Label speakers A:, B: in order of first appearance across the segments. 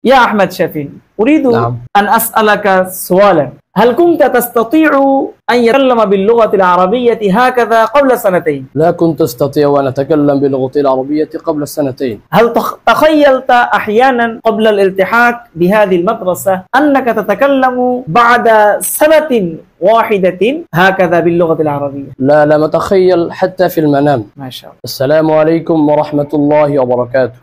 A: يا أحمد شفيق، أريد
B: نعم.
A: أن أسألك سؤالا. هل كنت تستطيع أن يتكلم باللغة العربية هكذا قبل سنتين؟
B: لا كنت أستطيع أن أتكلم باللغة العربية قبل سنتين.
A: هل تخيلت أحيانا قبل الالتحاق بهذه المدرسة أنك تتكلم بعد سنة واحدة هكذا باللغة العربية؟
B: لا، لم أتخيل حتى في المنام.
A: ما شاء الله.
B: السلام عليكم ورحمة الله وبركاته.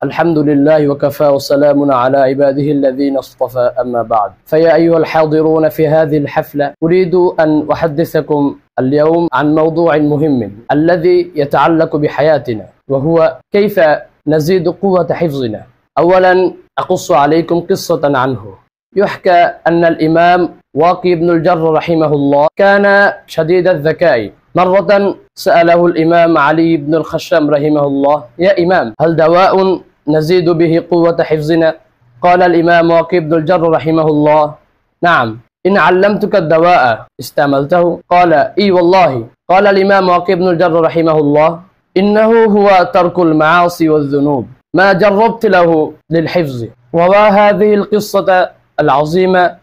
B: الحمد لله وكفى وسلام على عباده الذين اصطفى، أما بعد. فيا أيها الحاضرون في هذه الحفلة، أريد أن أحدثكم اليوم عن موضوع مهم الذي يتعلق بحياتنا، وهو كيف نزيد قوة حفظنا. أولا أقص عليكم قصة عنه. يحكى أن الإمام واقي بن الجر رحمه الله كان شديد الذكاء. مرة سأله الإمام علي بن الخشام رحمه الله: يا إمام، هل دواء نزيد به قوة حفظنا؟ قال الإمام واقي بن الجر رحمه الله: نعم، إن علمتك الدواء استعملته؟ قال: إي والله. قال الإمام واقي بن الجر رحمه الله: إنه هو ترك المعاصي والذنوب، ما جربت له للحفظ. وهذه القصة العظيمة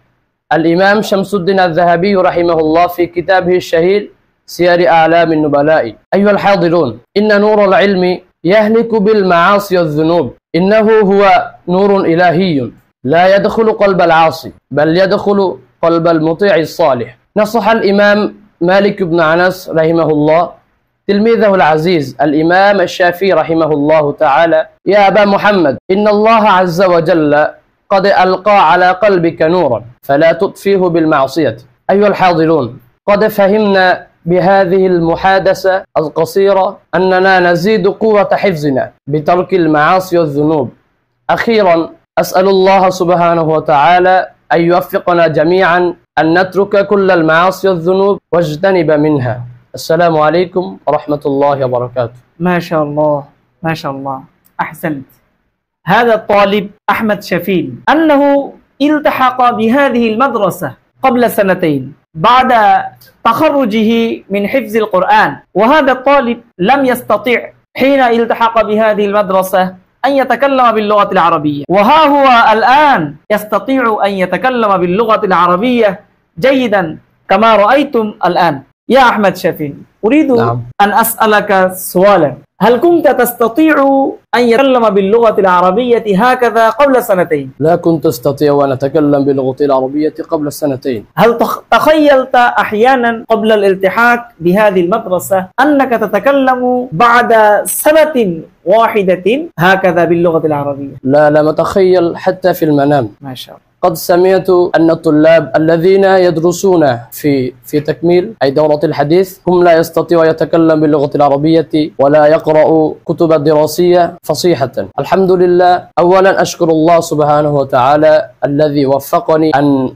B: الإمام شمس الدين الذهبي رحمه الله في كتابه الشهير سير أعلام النبلاء. أيها الحاضرون، إن نور العلم يهلك بالمعاصي والذنوب، إنه هو نور إلهي لا يدخل قلب العاصي، بل يدخل قلب المطيع الصالح. نصح الإمام مالك بن أنس رحمه الله تلميذه العزيز الإمام الشافعي رحمه الله تعالى: يا أبا محمد، إن الله عز وجل قد ألقى على قلبك نورا فلا تطفيه بالمعصية. أيها الحاضرون، قد فهمنا بهذه المحادثة القصيرة أننا نزيد قوة حفظنا بترك المعاصي والذنوب. أخيرا أسأل الله سبحانه وتعالى أن يوفقنا جميعا أن نترك كل المعاصي والذنوب واجتنب منها. السلام عليكم ورحمة الله وبركاته.
A: ما شاء الله، ما شاء الله، أحسنت. هذا الطالب أحمد شفيق أنه التحق بهذه المدرسة قبل سنتين بعد تخرجه من حفظ القرآن، وهذا الطالب لم يستطع حين التحق بهذه المدرسة أن يتكلم باللغة العربية، وها هو الآن يستطيع أن يتكلم باللغة العربية جيدا كما رأيتم الآن. يا أحمد شفيق، أريد أن أسألك سؤالا. هل كنت تستطيع أن يتكلم باللغة العربية هكذا قبل سنتين؟
B: لا كنت أستطيع أن أتكلم باللغة العربية قبل سنتين.
A: هل تخيلت أحيانا قبل الالتحاق بهذه المدرسة أنك تتكلم بعد سنة واحدة هكذا باللغة العربية؟
B: لا، لم أتخيل حتى في المنام.
A: ما شاء الله.
B: قد سمعت أن الطلاب الذين يدرسون في تكميل أي دورة الحديث هم لا يستطيعوا يتكلم باللغة العربية ولا يقرأوا كتب دراسية فصيحة. الحمد لله. أولا أشكر الله سبحانه وتعالى الذي وفقني أن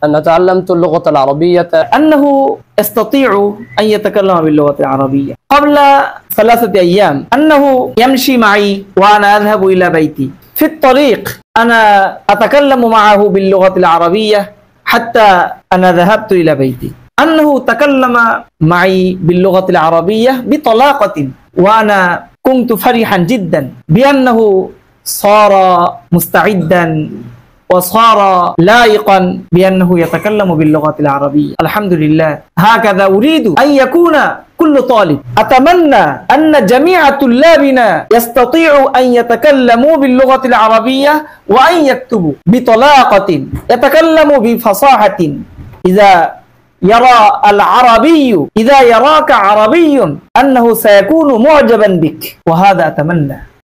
B: أتعلمت اللغة العربية،
A: أنه يستطيع أن يتكلم باللغة العربية. قبل 3 أيام أنه يمشي معي وأنا أذهب إلى بيتي، في الطريق أنا أتكلم معه باللغة العربية حتى أنا ذهبت إلى بيتي. أنه تكلم معي باللغة العربية بطلاقة، وأنا كنت فرحا جدا بأنه صار مستعدا وصار لائقا بأنه يتكلم باللغة العربية. الحمد لله. هكذا أريد أن يكون كل طالب. أتمنى أن جميع طلابنا يستطيعوا أن يتكلموا باللغة العربية وأن يكتبوا بطلاقة، يتكلموا بفصاحة. إذا يراك عربي أنه سيكون معجبا بك، وهذا أتمنى.